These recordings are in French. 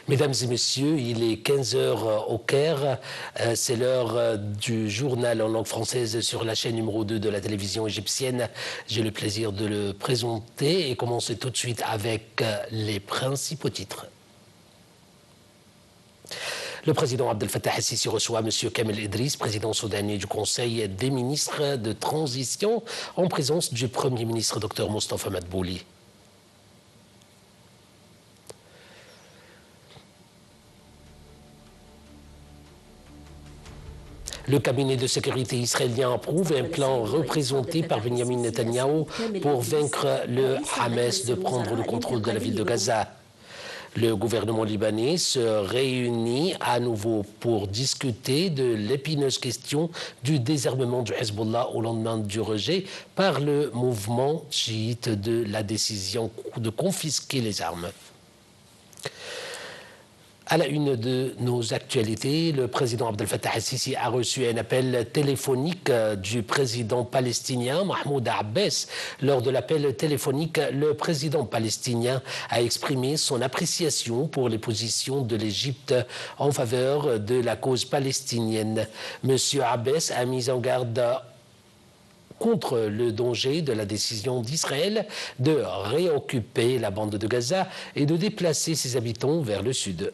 Mesdames et messieurs, il est 15 heures au Caire. C'est l'heure du journal en langue française sur la chaîne numéro 2 de la télévision égyptienne. J'ai le plaisir de le présenter et commencer tout de suite avec les principaux titres. Le président Abdel Fattah el-Sisi reçoit M. Kamel Idriss, président soudanais du Conseil des ministres de transition, en présence du Premier ministre Dr Mostafa Madbouli. Le cabinet de sécurité israélien approuve un plan représenté par Benjamin Netanyahou pour vaincre le Hamas de prendre le contrôle de la ville de Gaza. Le gouvernement libanais se réunit à nouveau pour discuter de l'épineuse question du désarmement du Hezbollah au lendemain du rejet par le mouvement chiite de la décision de confisquer les armes. À la une de nos actualités, le président Abdel Fattah el-Sisi a reçu un appel téléphonique du président palestinien Mahmoud Abbas. Lors de l'appel téléphonique, le président palestinien a exprimé son appréciation pour les positions de l'Égypte en faveur de la cause palestinienne. Monsieur Abbas a mis en garde contre le danger de la décision d'Israël de réoccuper la bande de Gaza et de déplacer ses habitants vers le sud.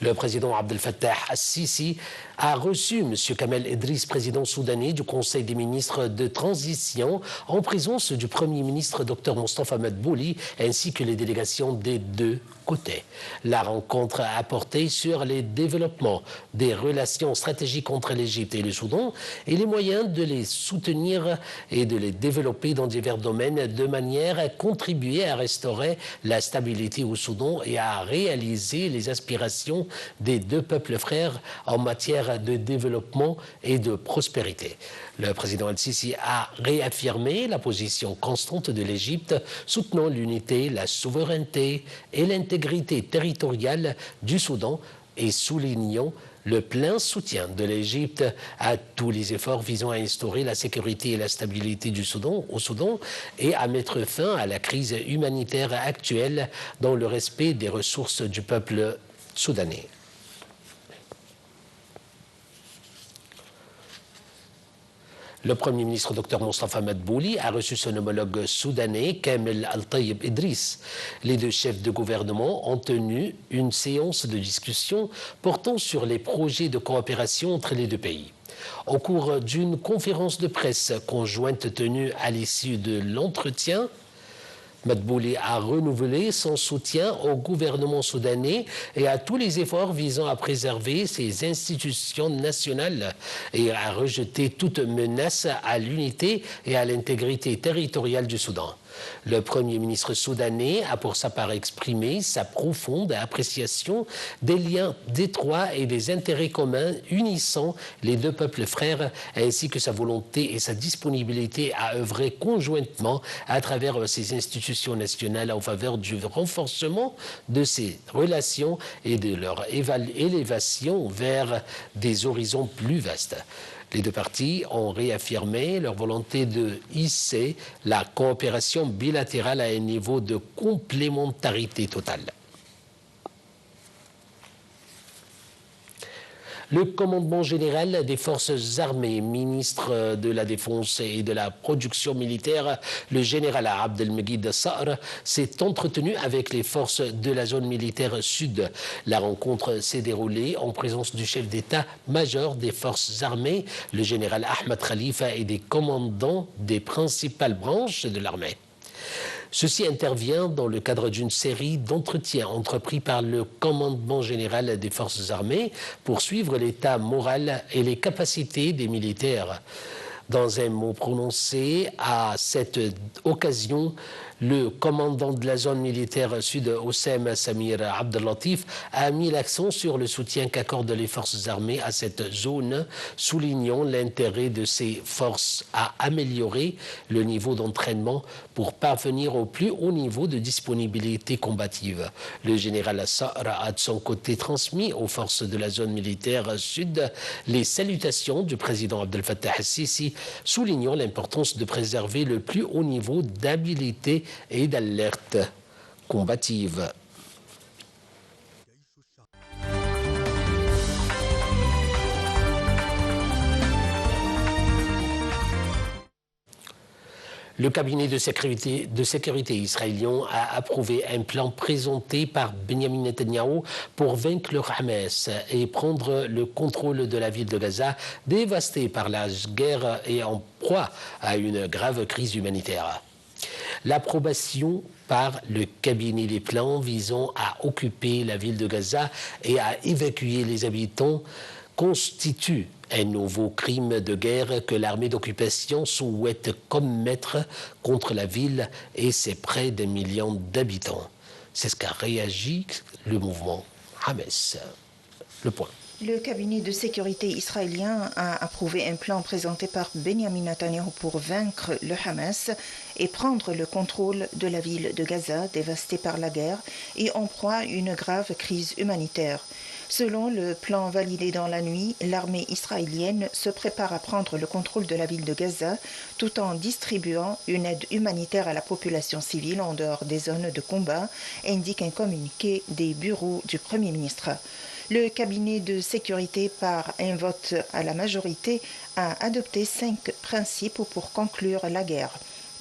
Le président Abdel Fattah el-Sisi a reçu M. Kamel Idriss, président soudanais du Conseil des ministres de transition, en présence du Premier ministre Dr Mostafa Madbouli, ainsi que les délégations des deux côtés. La rencontre a porté sur les développements des relations stratégiques entre l'Égypte et le Soudan et les moyens de les soutenir et de les développer dans divers domaines de manière à contribuer à restaurer la stabilité au Soudan et à réaliser les aspirations des deux peuples frères en matière de développement et de prospérité. Le président el-Sisi a réaffirmé la position constante de l'Égypte, soutenant l'unité, la souveraineté et l'intégrité territoriale du Soudan et soulignant le plein soutien de l'Égypte à tous les efforts visant à instaurer la sécurité et la stabilité du Soudan, au Soudan et à mettre fin à la crise humanitaire actuelle dans le respect des ressources du peuple soudanais. Le Premier ministre Dr Mostafa Madbouli a reçu son homologue soudanais Kamel Al-Tayyib Idriss. Les deux chefs de gouvernement ont tenu une séance de discussion portant sur les projets de coopération entre les deux pays. Au cours d'une conférence de presse conjointe tenue à l'issue de l'entretien, Madbouli a renouvelé son soutien au gouvernement soudanais et à tous les efforts visant à préserver ses institutions nationales et à rejeter toute menace à l'unité et à l'intégrité territoriale du Soudan. Le Premier ministre soudanais a pour sa part exprimé sa profonde appréciation des liens étroits et des intérêts communs unissant les deux peuples frères, ainsi que sa volonté et sa disponibilité à œuvrer conjointement à travers ses institutions nationales en faveur du renforcement de ces relations et de leur élévation vers des horizons plus vastes. Les deux parties ont réaffirmé leur volonté de hisser la coopération bilatérale à un niveau de complémentarité totale. Le commandement général des forces armées, ministre de la Défense et de la production militaire, le général Abdelmegid Sa'r, s'est entretenu avec les forces de la zone militaire sud. La rencontre s'est déroulée en présence du chef d'état-major des forces armées, le général Ahmed Khalifa, et des commandants des principales branches de l'armée. Ceci intervient dans le cadre d'une série d'entretiens entrepris par le commandement général des forces armées pour suivre l'état moral et les capacités des militaires. Dans un mot prononcé à cette occasion, le commandant de la zone militaire sud, Oussem Samir Abdellatif, a mis l'accent sur le soutien qu'accordent les forces armées à cette zone, soulignant l'intérêt de ces forces à améliorer le niveau d'entraînement pour parvenir au plus haut niveau de disponibilité combative. Le général Sa'r a de son côté transmis aux forces de la zone militaire sud les salutations du président Abdel Fattah el-Sisi, soulignant l'importance de préserver le plus haut niveau d'habilité et d'alerte combative. Le cabinet de sécurité israélien a approuvé un plan présenté par Benjamin Netanyahu pour vaincre le Hamas et prendre le contrôle de la ville de Gaza, dévastée par la guerre et en proie à une grave crise humanitaire. L'approbation par le cabinet des plans visant à occuper la ville de Gaza et à évacuer les habitants constitue un nouveau crime de guerre que l'armée d'occupation souhaite commettre contre la ville et ses près d'1 million d'habitants. C'est ce qu'a réagi le mouvement Hamas. Le point. Le cabinet de sécurité israélien a approuvé un plan présenté par Benjamin Netanyahu pour vaincre le Hamas et prendre le contrôle de la ville de Gaza, dévastée par la guerre et en proie à une grave crise humanitaire. Selon le plan validé dans la nuit, l'armée israélienne se prépare à prendre le contrôle de la ville de Gaza tout en distribuant une aide humanitaire à la population civile en dehors des zones de combat, indique un communiqué des bureaux du Premier ministre. Le cabinet de sécurité, par un vote à la majorité, a adopté 5 principes pour conclure la guerre.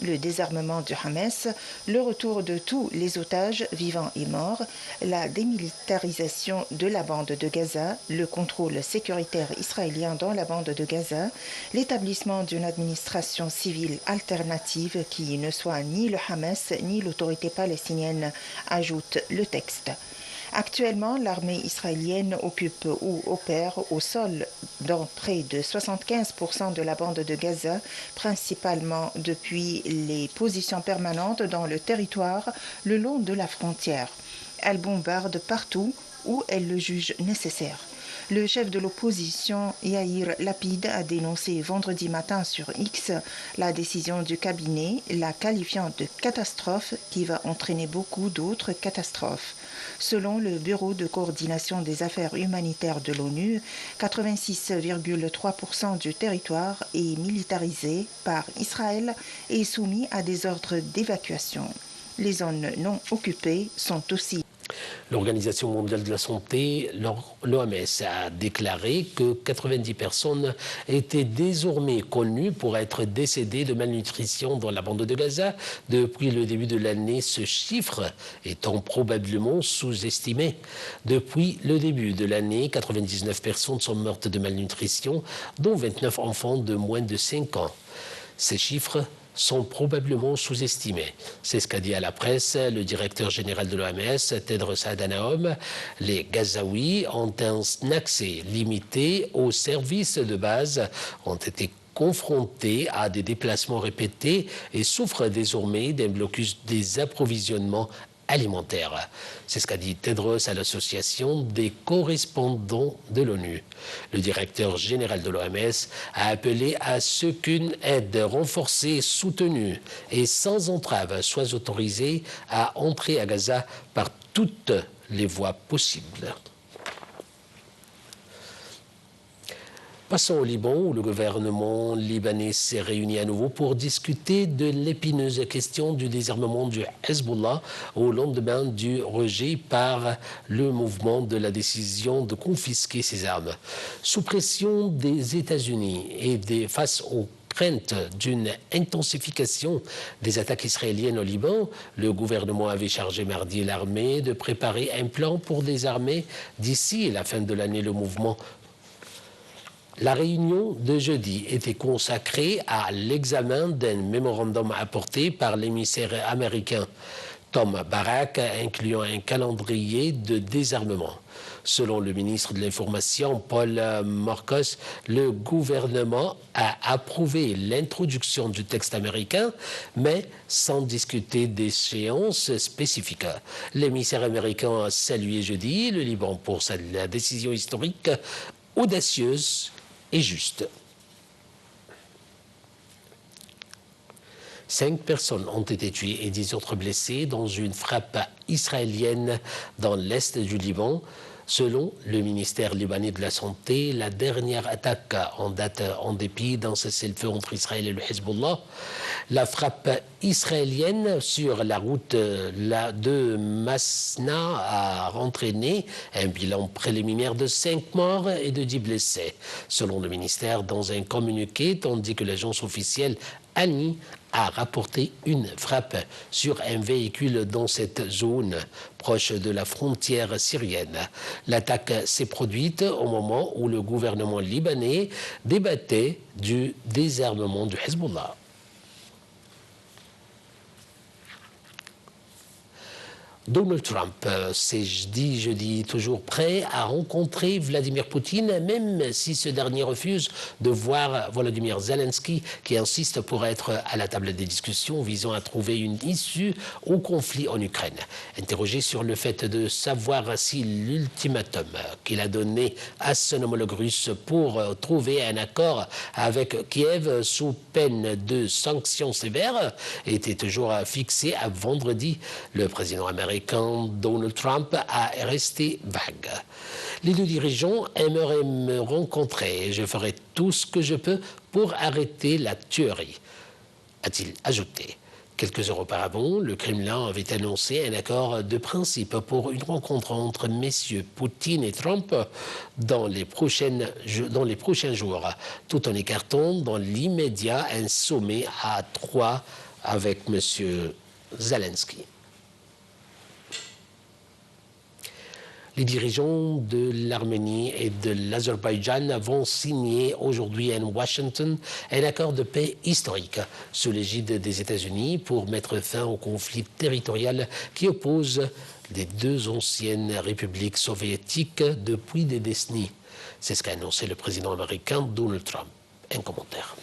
Le désarmement du Hamas, le retour de tous les otages vivants et morts, la démilitarisation de la bande de Gaza, le contrôle sécuritaire israélien dans la bande de Gaza, l'établissement d'une administration civile alternative qui ne soit ni le Hamas ni l'autorité palestinienne, ajoute le texte. Actuellement, l'armée israélienne occupe ou opère au sol dans près de 75% de la bande de Gaza, principalement depuis les positions permanentes dans le territoire le long de la frontière. Elle bombarde partout où elle le juge nécessaire. Le chef de l'opposition, Yair Lapid, a dénoncé vendredi matin sur X la décision du cabinet, la qualifiant de catastrophe qui va entraîner beaucoup d'autres catastrophes. Selon le Bureau de coordination des affaires humanitaires de l'ONU, 86,3% du territoire est militarisé par Israël et soumis à des ordres d'évacuation. Les zones non occupées sont aussi. L'Organisation mondiale de la santé, l'OMS, a déclaré que 90 personnes étaient désormais connues pour être décédées de malnutrition dans la bande de Gaza depuis le début de l'année, ce chiffre étant probablement sous-estimé. Depuis le début de l'année, 99 personnes sont mortes de malnutrition, dont 29 enfants de moins de 5 ans. Ces chiffres sont probablement sous-estimés. C'est ce qu'a dit à la presse le directeur général de l'OMS, Tedros Adhanom. Les Gazaouis ont un accès limité aux services de base, ont été confrontés à des déplacements répétés et souffrent désormais d'un blocus des approvisionnements alimentaire. C'est ce qu'a dit Tedros à l'association des correspondants de l'ONU. Le directeur général de l'OMS a appelé à ce qu'une aide renforcée, soutenue et sans entrave soit autorisée à entrer à Gaza par toutes les voies possibles. Passons au Liban, où le gouvernement libanais s'est réuni à nouveau pour discuter de l'épineuse question du désarmement du Hezbollah au lendemain du rejet par le mouvement de la décision de confisquer ses armes. Sous pression des États-Unis et face aux crainte d'une intensification des attaques israéliennes au Liban, le gouvernement avait chargé mardi l'armée de préparer un plan pour désarmer d'ici la fin de l'année le mouvement. La réunion de jeudi était consacrée à l'examen d'un mémorandum apporté par l'émissaire américain Tom Barak, incluant un calendrier de désarmement. Selon le ministre de l'Information, Paul Marcos, le gouvernement a approuvé l'introduction du texte américain, mais sans discuter d'échéances spécifiques. L'émissaire américain a salué jeudi le Liban pour la décision historique audacieuse et juste. 5 personnes ont été tuées et 10 autres blessées dans une frappe israélienne dans l'est du Liban. Selon le ministère libanais de la Santé, la dernière attaque en date en dépit d'un cessez-le-feu entre Israël et le Hezbollah, la frappe israélienne sur la route de Masna a entraîné un bilan préliminaire de 5 morts et de 10 blessés, selon le ministère dans un communiqué, tandis que l'agence officielle ANI a rapporté une frappe sur un véhicule dans cette zone proche de la frontière syrienne. L'attaque s'est produite au moment où le gouvernement libanais débattait du désarmement du Hezbollah. Donald Trump s'est dit jeudi toujours prêt à rencontrer Vladimir Poutine, même si ce dernier refuse de voir Volodymyr Zelensky, qui insiste pour être à la table des discussions visant à trouver une issue au conflit en Ukraine. Interrogé sur le fait de savoir si l'ultimatum qu'il a donné à son homologue russe pour trouver un accord avec Kiev sous peine de sanctions sévères était toujours fixé à vendredi, le président américain Donald Trump a resté vague. Les deux dirigeants aimeraient me rencontrer et je ferai tout ce que je peux pour arrêter la tuerie, a-t-il ajouté. Quelques heures auparavant, le Kremlin avait annoncé un accord de principe pour une rencontre entre messieurs Poutine et Trump dans les prochains jours, tout en écartant dans l'immédiat un sommet à 3 avec monsieur Zelensky. Les dirigeants de l'Arménie et de l'Azerbaïdjan vont signer aujourd'hui à Washington un accord de paix historique sous l'égide des États-Unis pour mettre fin au conflit territorial qui oppose les deux anciennes républiques soviétiques depuis des décennies. C'est ce qu'a annoncé le président américain Donald Trump. Un commentaire.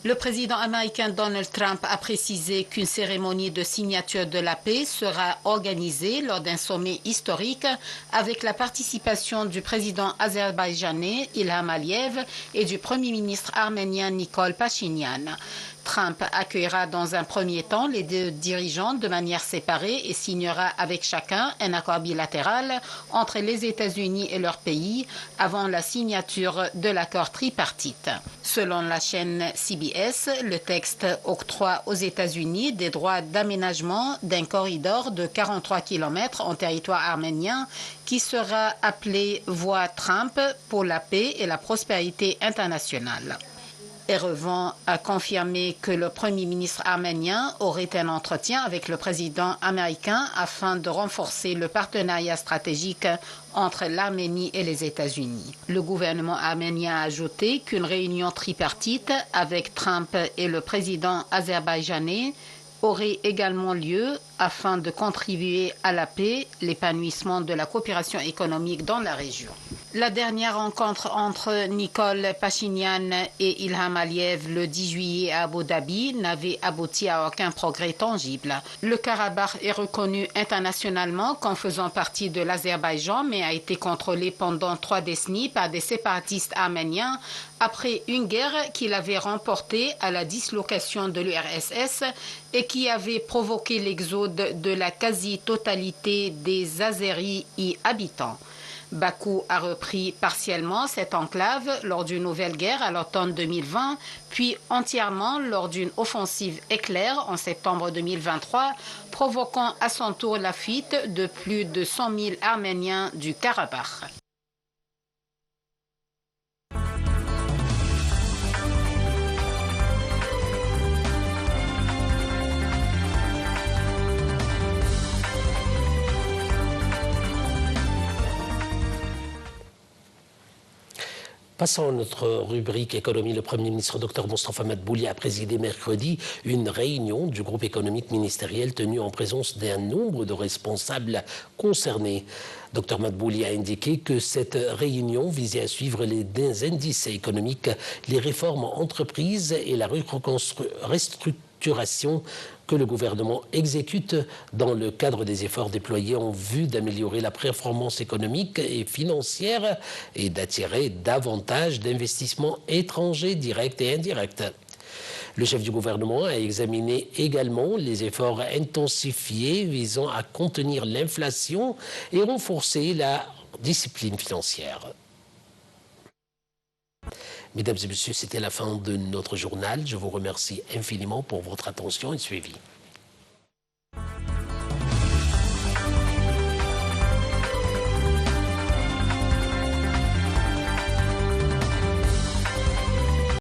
Le président américain Donald Trump a précisé qu'une cérémonie de signature de la paix sera organisée lors d'un sommet historique avec la participation du président azerbaïdjanais Ilham Aliyev et du premier ministre arménien Nikol Pachinian. Trump accueillera dans un premier temps les deux dirigeants de manière séparée et signera avec chacun un accord bilatéral entre les États-Unis et leur pays avant la signature de l'accord tripartite. Selon la chaîne CBS, le texte octroie aux États-Unis des droits d'aménagement d'un corridor de 43 km en territoire arménien qui sera appelé Voie Trump pour la paix et la prospérité internationale. Erevan a confirmé que le premier ministre arménien aurait un entretien avec le président américain afin de renforcer le partenariat stratégique entre l'Arménie et les États-Unis. Le gouvernement arménien a ajouté qu'une réunion tripartite avec Trump et le président azerbaïdjanais aurait également lieu afin de contribuer à la paix, l'épanouissement de la coopération économique dans la région. La dernière rencontre entre Nikol Pachinian et Ilham Aliyev le 10 juillet à Abu Dhabi n'avait abouti à aucun progrès tangible. Le Karabakh est reconnu internationalement comme faisant partie de l'Azerbaïdjan, mais a été contrôlé pendant 3 décennies par des séparatistes arméniens après une guerre qu'il avait remportée à la dislocation de l'URSS et qui avait provoqué l'exode de la quasi-totalité des Azéris y habitants. Bakou a repris partiellement cette enclave lors d'une nouvelle guerre à l'automne 2020, puis entièrement lors d'une offensive éclair en septembre 2023, provoquant à son tour la fuite de plus de 100 000 Arméniens du Karabakh. Passons à notre rubrique économie. Le Premier ministre Dr Mostafa Madbouli a présidé mercredi une réunion du groupe économique ministériel tenue en présence d'un nombre de responsables concernés. Dr Madbouli a indiqué que cette réunion visait à suivre les indices économiques, les réformes entreprises et la restructuration que le gouvernement exécute dans le cadre des efforts déployés en vue d'améliorer la performance économique et financière et d'attirer davantage d'investissements étrangers directs et indirects. Le chef du gouvernement a examiné également les efforts intensifiés visant à contenir l'inflation et renforcer la discipline financière. Mesdames et messieurs, c'était la fin de notre journal. Je vous remercie infiniment pour votre attention et suivi.